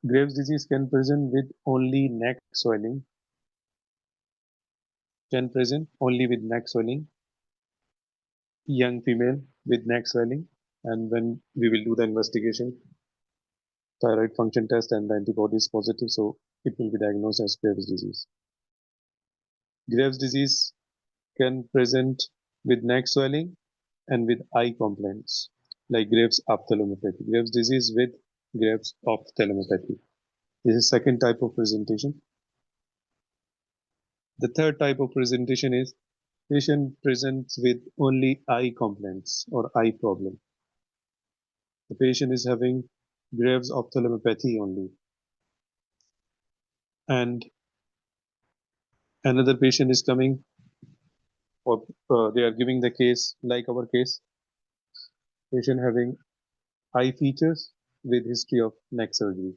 Graves disease can present with only neck swelling, young female with neck swelling, and when we will do the investigation, thyroid function test and the antibody is positive, so it will be diagnosed as Graves disease. Graves disease can present with neck swelling and with eye complaints like Graves ophthalmopathy. Graves disease with Graves ophthalmopathy. This is second type of presentation. The third type of presentation is patient presents with only eye complaints or eye problem. The patient is having Graves ophthalmopathy only. And another patient is coming, or they are giving the case like our case, patient having eye features with history of neck surgery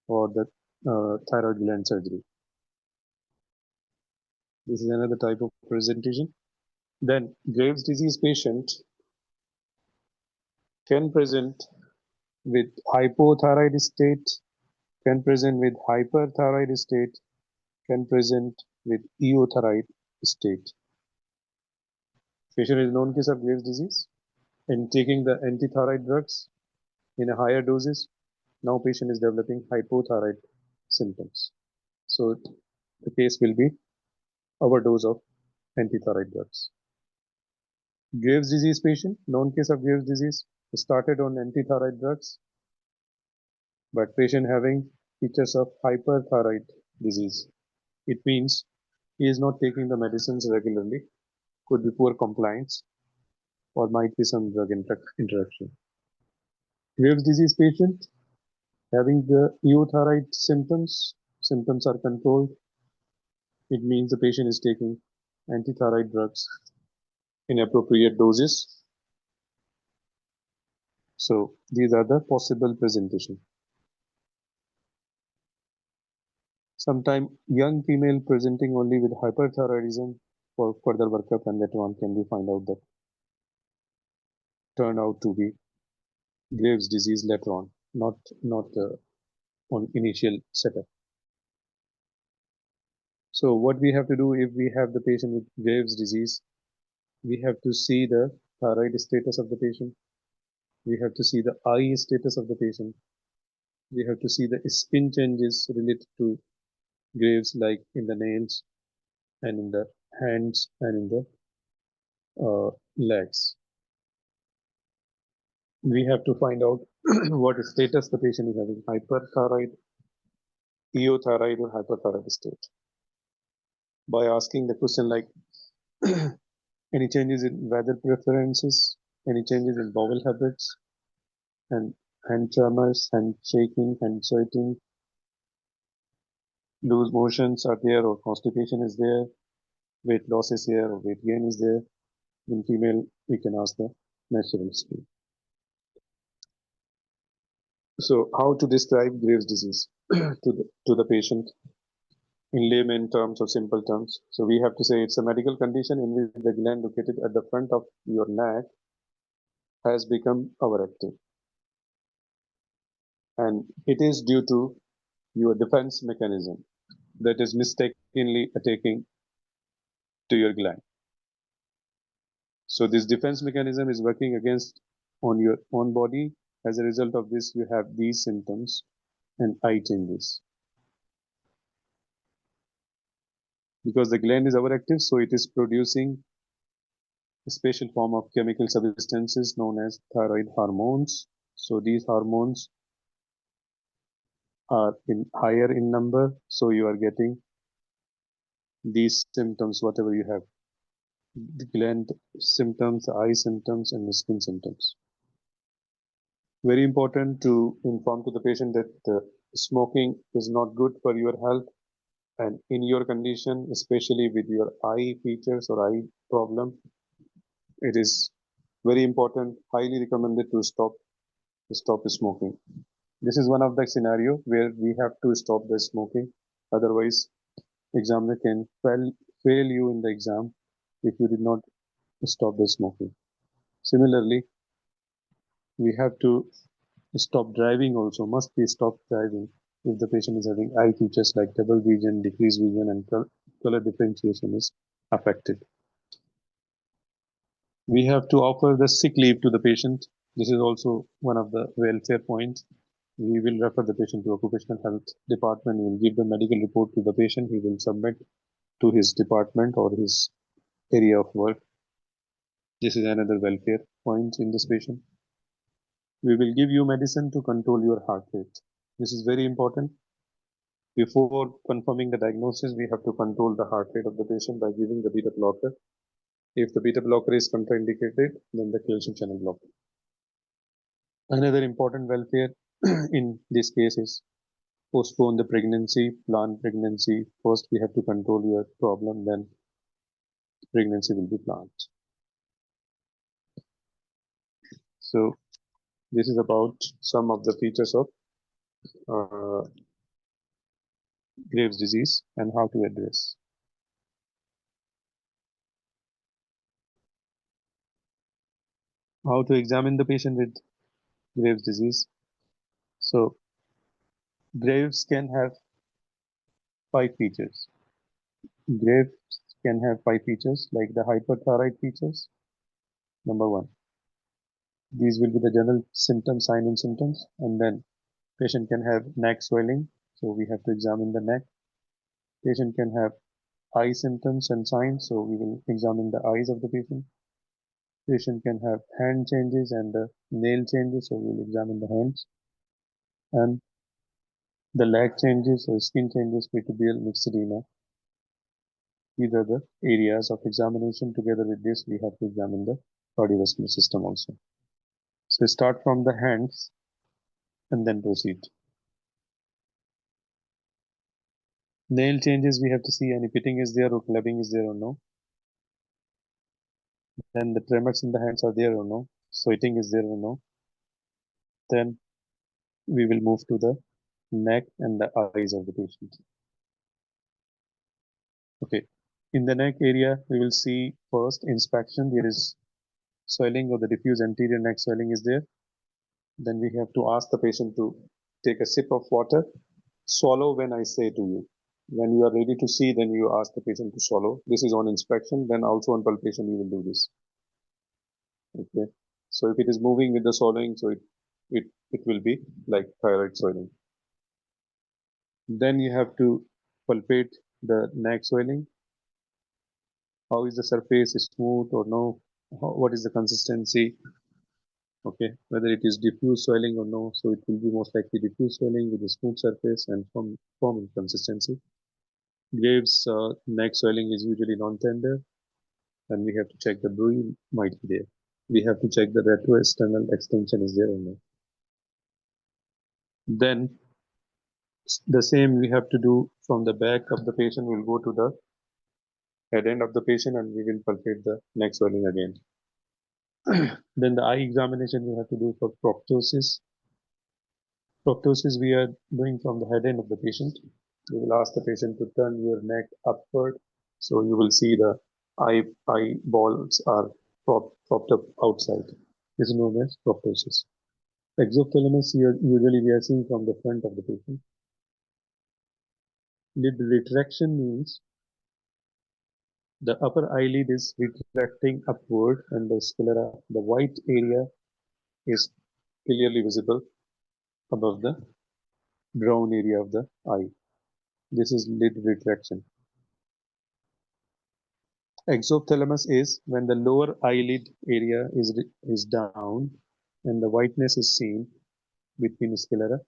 or the thyroid gland surgery. This is another type of presentation. Then Graves disease patient can present with hypothyroid state, can present with hyperthyroid state, can present with euthyroid state. Patient is known case of Graves disease. In taking the antithyroid drugs in a higher doses, now patient is developing hypothyroid symptoms. So the case will be overdose of antithyroid drugs. Graves disease patient, known case of Graves disease, started on antithyroid drugs, but patient having features of hyperthyroid disease. It means he is not taking the medicines regularly, could be poor compliance, or might be some drug interaction. Graves disease patient having the euthyroid symptoms are controlled. It means the patient is taking antithyroid drugs in appropriate doses. So these are the possible presentation. Sometimes young female presenting only with hyperthyroidism for further workup, and later on can we find out that turn out to be Graves disease later on, not on initial setup. So what we have to do if we have the patient with Graves disease, we have to see the thyroid status of the patient. We have to see the eye status of the patient. We have to see the skin changes related to Graves, like in the nails and in the hands and in the legs. We have to find out what status the patient is having, hyperthyroid, euthyroid, or hyperthyroid state, by asking the question like any changes in weather preferences, any changes in bowel habits, and hand tremors, hand shaking, hand sweating, loose motions are there, or constipation is there, weight loss is there, or weight gain is there. In female, we can ask the menstrual history. So how to describe Graves disease to the patient in layman terms or simple terms? So we have to say it's a medical condition in which the gland located at the front of your neck has become overactive. And it is due to your defense mechanism that is mistakenly attacking to your gland. So this defense mechanism is working against on your own body. As a result of this, you have these symptoms and eye changes. Because the gland is overactive, so it is producing a special form of chemical substances known as thyroid hormones. So these hormones are higher in number, so you are getting these symptoms, whatever you have, the gland symptoms, eye symptoms, and the skin symptoms. Very important to inform to the patient that smoking is not good for your health, and in your condition, especially with your eye features or eye problem, it is very important, highly recommended to stop smoking. This is one of the scenario where we have to stop the smoking. Otherwise, examiner can fail you in the exam if you did not stop the smoking. Similarly, we have to Stop driving also must be stop driving if the patient is having eye features like double vision, decreased vision, and color differentiation is affected. We have to offer the sick leave to the patient. This is also one of the welfare points. We will refer the patient to occupational health department. We will give the medical report to the patient. He will submit to his department or his area of work. This is another welfare point in this patient. We will give you medicine to control your heart rate. This is very important. Before confirming the diagnosis, we have to control the heart rate of the patient by giving the beta blocker. If the beta blocker is contraindicated, then the calcium channel blocker. Another important welfare in this case is postpone the pregnancy, plan pregnancy. First, we have to control your problem, then pregnancy will be planned. So this is about some of the features of uh, Graves disease and how to address. How to examine the patient with Graves disease. So Graves can have 5 features. Graves can have 5 features like the hyperthyroid features. Number 1. These will be the general symptoms, sign and symptoms, and then patient can have neck swelling, so we have to examine the neck. Patient can have eye symptoms and signs, so we will examine the eyes of the patient. Patient can have hand changes and nail changes, so we will examine the hands. And the leg changes or skin changes, microbial myxedema. These are the areas of examination. Together with this, we have to examine the cardiovascular system also. So start from the hands and then proceed. Nail changes, we have to see any pitting is there or clubbing is there or no. Then the tremors in the hands are there or no. Sweating is there or no. Then we will move to the neck and the eyes of the patient. Okay. In the neck area, we will see first inspection. There is swelling or the diffuse anterior neck swelling is there. Then we have to ask the patient to take a sip of water. Swallow when I say to you. When you are ready to see, then you ask the patient to swallow. This is on inspection. Then also on palpation, you will do this. Okay. So if it is moving with the swallowing, so it will be like thyroid swelling. Then you have to palpate the neck swelling. How is the surface, smooth or no? What is the consistency? Okay, whether it is diffuse swelling or no. So it will be most likely diffuse swelling with a smooth surface and firm consistency. Graves neck swelling is usually non-tender, and we have to check the bruit might be there. We have to check the retroexternal extension is there or no. Then the same we have to do from the back of the patient. We'll go to the head end of the patient and we will palpate the neck swelling again. Then the eye examination we have to do for proptosis. Proptosis we are doing from the head end of the patient. We will ask the patient to turn your neck upward. So you will see the eyeballs are propped up outside. This is known as proptosis. Exophthalmos usually we are seeing from the front of the patient. Lid retraction means the upper eyelid is retracting upward and the sclera, the white area is clearly visible above the brown area of the eye. This is lid retraction. Exophthalmos is when the lower eyelid area is down and the whiteness is seen between the sclera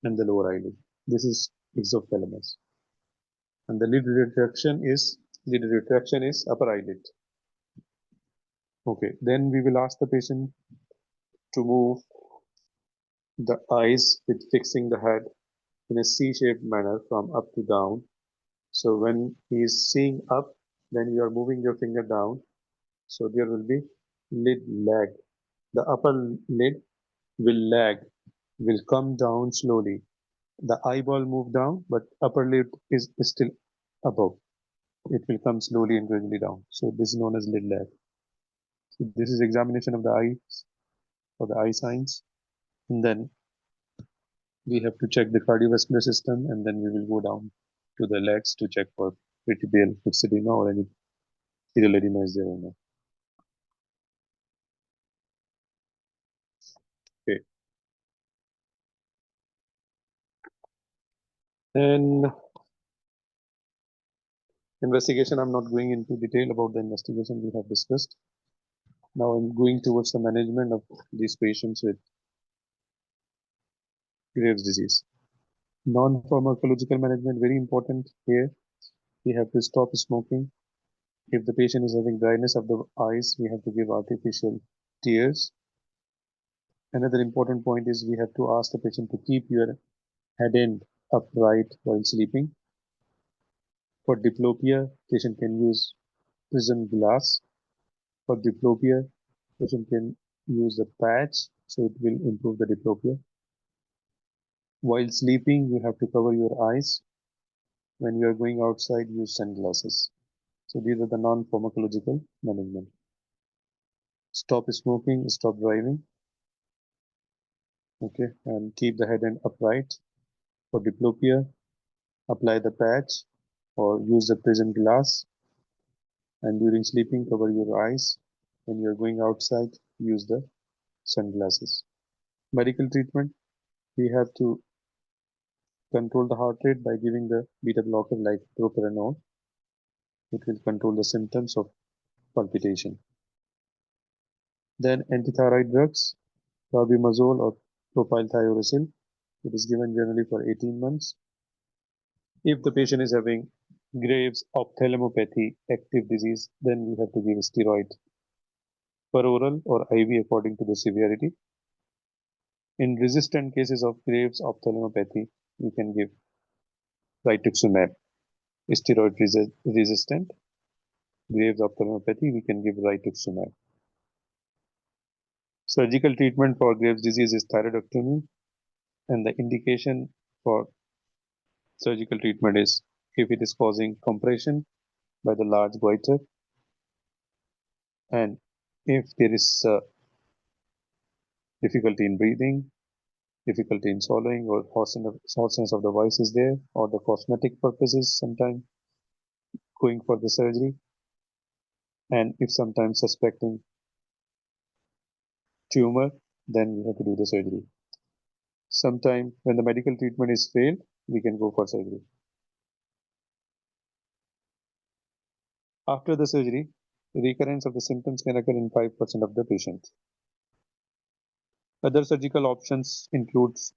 and the lower eyelid. This is exophthalmos. And the lid retraction is upper eyelid. Okay, then we will ask the patient to move the eyes with fixing the head in a C-shaped manner from up to down. So when he is seeing up, then you are moving your finger down. So there will be lid lag. The upper lid will lag, will come down slowly. The eyeball move down, but upper lid is still above. It will come slowly and gradually down. So this is known as lid lag. So this is examination of the eyes or the eye signs. And then we have to check the cardiovascular system, and then we will go down to the legs to check for vertebral fixed edema or any serial edema is there or not. Okay. And investigation, I'm not going into detail about the investigation we have discussed. Now I'm going towards the management of these patients with Graves disease. Non-pharmacological management, very important here. We have to stop smoking. If the patient is having dryness of the eyes, we have to give artificial tears. Another important point is we have to ask the patient to keep your head end upright while sleeping. For diplopia, patient can use prism glass. For diplopia, patient can use a patch, so it will improve the diplopia. While sleeping, you have to cover your eyes. When you are going outside, use sunglasses. So these are the non-pharmacological management. Stop smoking, stop driving, okay, and keep the head end upright. For diplopia, apply the patch or use the prism glass. And during sleeping, cover your eyes. When you are going outside, use the sunglasses. Medical treatment, we have to control the heart rate by giving the beta blocker like propranolol. It will control the symptoms of palpitation. Then antithyroid drugs, carbimazole or propylthiouracil. It is given generally for 18 months. If the patient is having Graves ophthalmopathy active disease, then we have to give steroid per oral or IV according to the severity. In resistant cases of Graves ophthalmopathy, we can give rituximab. Steroid resistant Graves ophthalmopathy, we can give rituximab. Surgical treatment for Graves disease is thyroidectomy, and the indication for surgical treatment is if it is causing compression by the large goiter, and if there is difficulty in breathing, difficulty in swallowing, or hoarseness of the voice is there, or the cosmetic purposes sometimes going for the surgery, and if sometimes suspecting tumor, then we have to do the surgery. Sometime when the medical treatment is failed, we can go for surgery. After the surgery, recurrence of the symptoms can occur in 5% of the patients. Other surgical options includes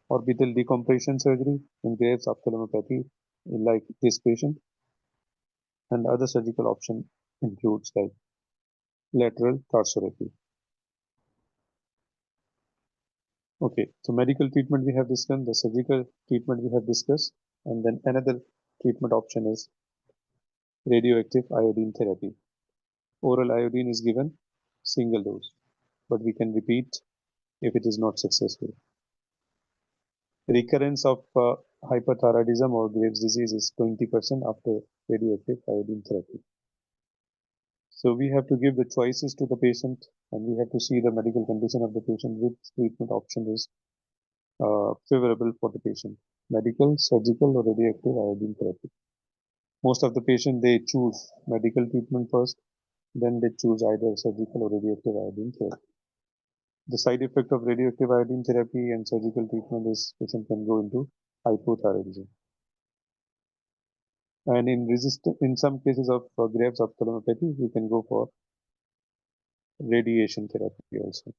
orbital decompression surgery in Graves ophthalmopathy, like this patient, and other surgical option includes like lateral tarsorrhaphy. Okay, so medical treatment we have discussed, the surgical treatment we have discussed, and then another treatment option is radioactive iodine therapy. Oral iodine is given single dose, but we can repeat if it is not successful. Recurrence of hyperthyroidism or Graves disease is 20% after radioactive iodine therapy. So we have to give the choices to the patient, and we have to see the medical condition of the patient, which treatment option is favorable for the patient. Medical, surgical, or radioactive iodine therapy. Most of the patient, they choose medical treatment first, then they choose either surgical or radioactive iodine therapy. The side effect of radioactive iodine therapy and surgical treatment is patient can go into hypothyroidism. And in some cases of Graves ophthalmopathy, we can go for radiation therapy also.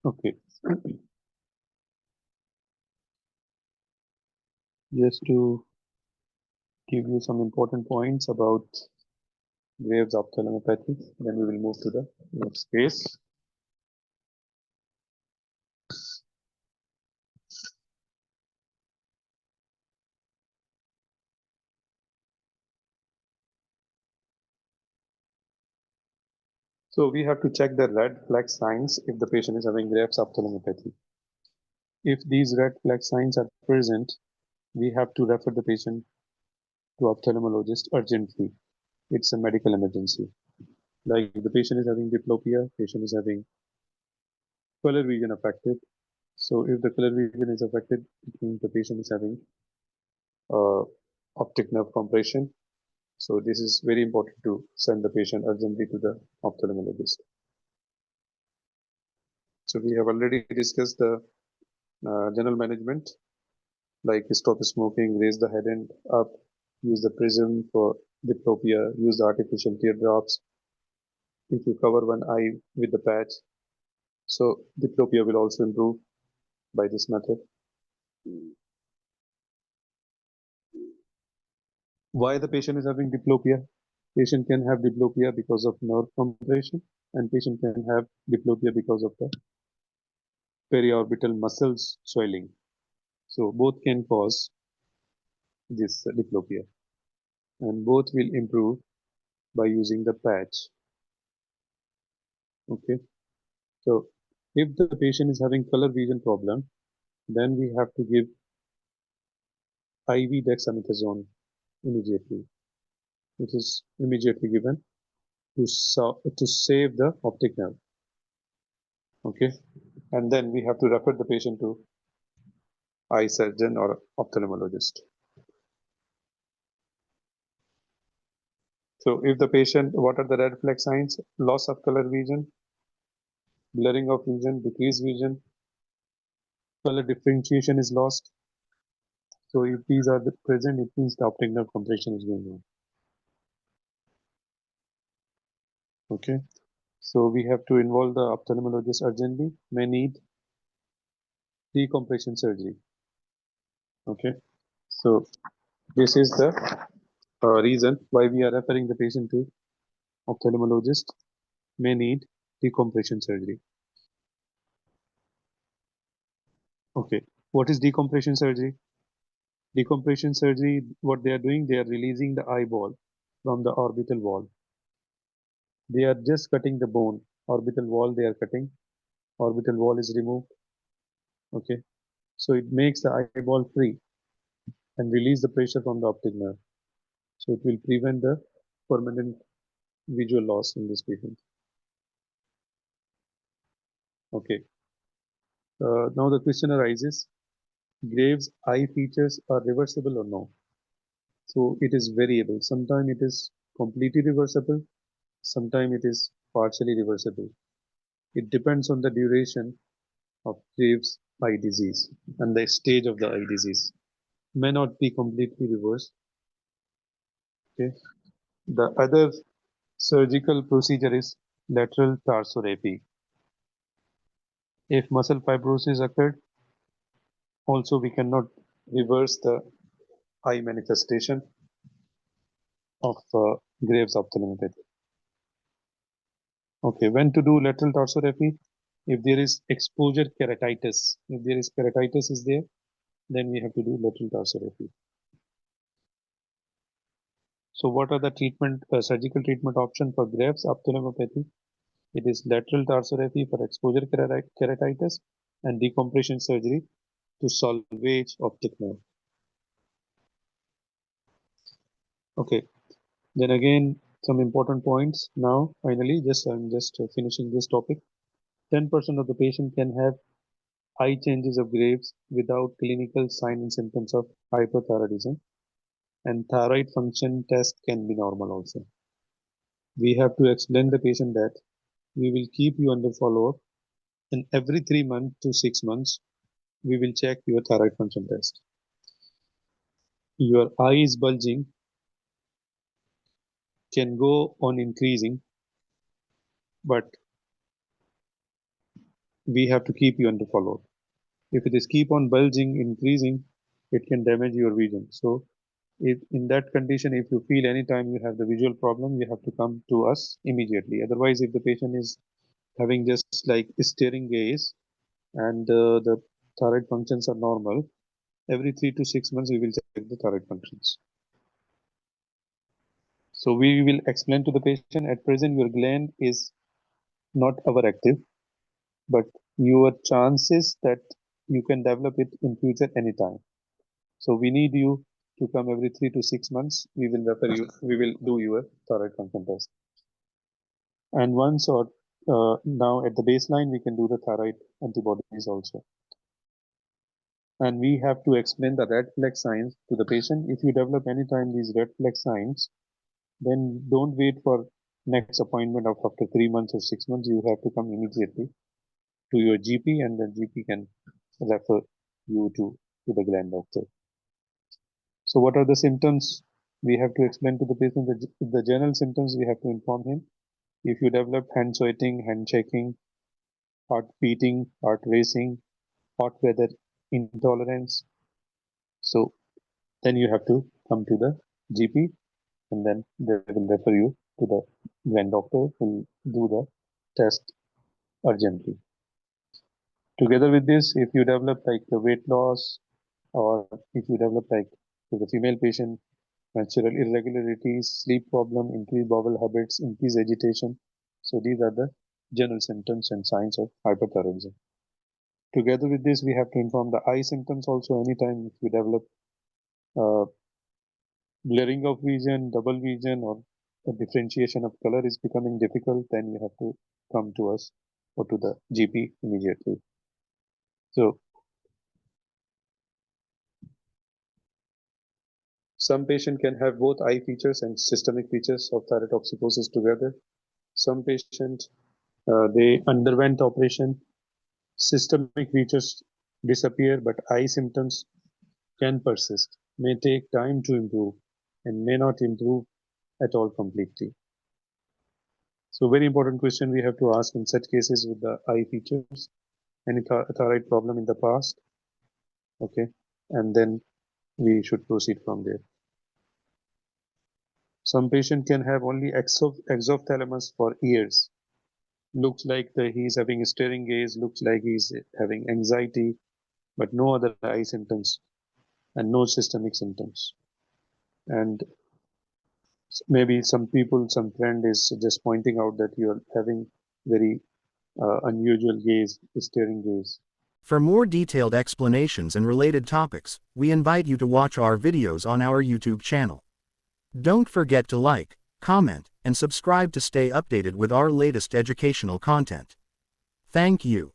Okay. Just to give you some important points about Graves ophthalmopathy, then we will move to the next case. So we have to check the red flag signs if the patient is having Graves ophthalmopathy. If these red flag signs are present, we have to refer the patient to ophthalmologist urgently. It's a medical emergency. Like the patient is having diplopia, patient is having color vision affected. So if the color vision is affected, it means the patient is having uh, optic nerve compression. So this is very important to send the patient urgently to the ophthalmologist. So we have already discussed the general management, like stop smoking, raise the head end up, use the prism for diplopia, use the artificial teardrops. If you cover one eye with the patch, so diplopia will also improve by this method. Why the patient is having diplopia? Patient can have diplopia because of nerve compression, and patient can have diplopia because of the periorbital muscles swelling. So both can cause this diplopia, and both will improve by using the patch. Okay, so if the patient is having color vision problem, then we have to give IV dexamethasone immediately. It is immediately given to save the optic nerve. Okay, and then we have to refer the patient to eye surgeon or ophthalmologist. So if the patient, what are the red flag signs? Loss of color vision, blurring of vision, decreased vision, color differentiation is lost. So if these are present, it means the optic nerve compression is going on. Okay. So we have to involve the ophthalmologist urgently, may need decompression surgery. Okay. So this is the reason why we are referring the patient to ophthalmologist, may need decompression surgery. Okay. What is decompression surgery? Decompression surgery, what they are doing, they are releasing the eyeball from the orbital wall. They are just cutting the bone. Orbital wall they are cutting. Orbital wall is removed. Okay. So it makes the eyeball free and release the pressure from the optic nerve. So it will prevent the permanent visual loss in this patient. Okay. Now the question arises, Graves' eye features are reversible or no? So it is variable. Sometimes it is completely reversible. Sometimes it is partially reversible. It depends on the duration of Graves' eye disease and the stage of the eye disease. May not be completely reversed. Okay. The other surgical procedure is lateral tarsorrhaphy. If muscle fibrosis occurred, also we cannot reverse the eye manifestation of Graves ophthalmopathy. Okay, when to do lateral tarsorrhaphy? If there is exposure keratitis, if there is keratitis is there, then we have to do lateral tarsorrhaphy. So what are the surgical treatment option for Graves ophthalmopathy? It is lateral tarsorrhaphy for exposure keratitis and decompression surgery to salvage optic nerve. Okay, then again some important points. Now finally, I'm just finishing this topic. 10% of the patient can have eye changes of Graves without clinical sign and symptoms of hypothyroidism, and thyroid function test can be normal also. We have to explain the patient that we will keep you under follow-up, and every 3 months to 6 months we will check your thyroid function test. Your eye is bulging can go on increasing, but we have to keep you under follow-up. If it is keep on bulging, increasing, it can damage your vision. So if in that condition, if you feel anytime you have the visual problem, you have to come to us immediately. Otherwise, if the patient is having just like staring gaze and the thyroid functions are normal, every 3 to 6 months we will check the thyroid functions. So we will explain to the patient at present your gland is not overactive, but your chances that you can develop it in future anytime. So we need you to come every 3 to 6 months. We will do your thyroid function test. And once or now at the baseline, we can do the thyroid antibodies also. And we have to explain the red flag signs to the patient. If you develop anytime these red flag signs, then don't wait for next appointment of after 3 months or 6 months. You have to come immediately to your GP, and the GP can refer you to the gland doctor. So what are the symptoms? We have to explain to the patient the general symptoms. We have to inform him. If you develop hand sweating, hand shaking, heart beating, heart racing, hot weather intolerance, so then you have to come to the GP, and then they will refer you to the gland doctor who will do the test urgently. Together with this, if you develop like the weight loss, or if you develop like to the female patient menstrual irregularities, sleep problem, increased bowel habits, increased agitation, so these are the general symptoms and signs of hyperthyroidism. Together with this, we have to inform the eye symptoms also. Anytime if you develop uh, blurring of vision, double vision, or the differentiation of color is becoming difficult, then you have to come to us or to the GP immediately. So some patient can have both eye features and systemic features of thyrotoxicosis together. Some patients, they underwent operation, systemic features disappear, but eye symptoms can persist, may take time to improve, and may not improve at all completely. So very important question we have to ask in such cases with the eye features, any thyroid problem in the past, okay, and then we should proceed from there. Some patient can have only exophthalmos for years. Looks like he's having a staring gaze, looks like he's having anxiety, but no other eye symptoms and no systemic symptoms. And maybe some people, some friend is just pointing out that you're having very unusual gaze, staring gaze. For more detailed explanations and related topics, we invite you to watch our videos on our YouTube channel. Don't forget to like, comment, and subscribe to stay updated with our latest educational content. Thank you.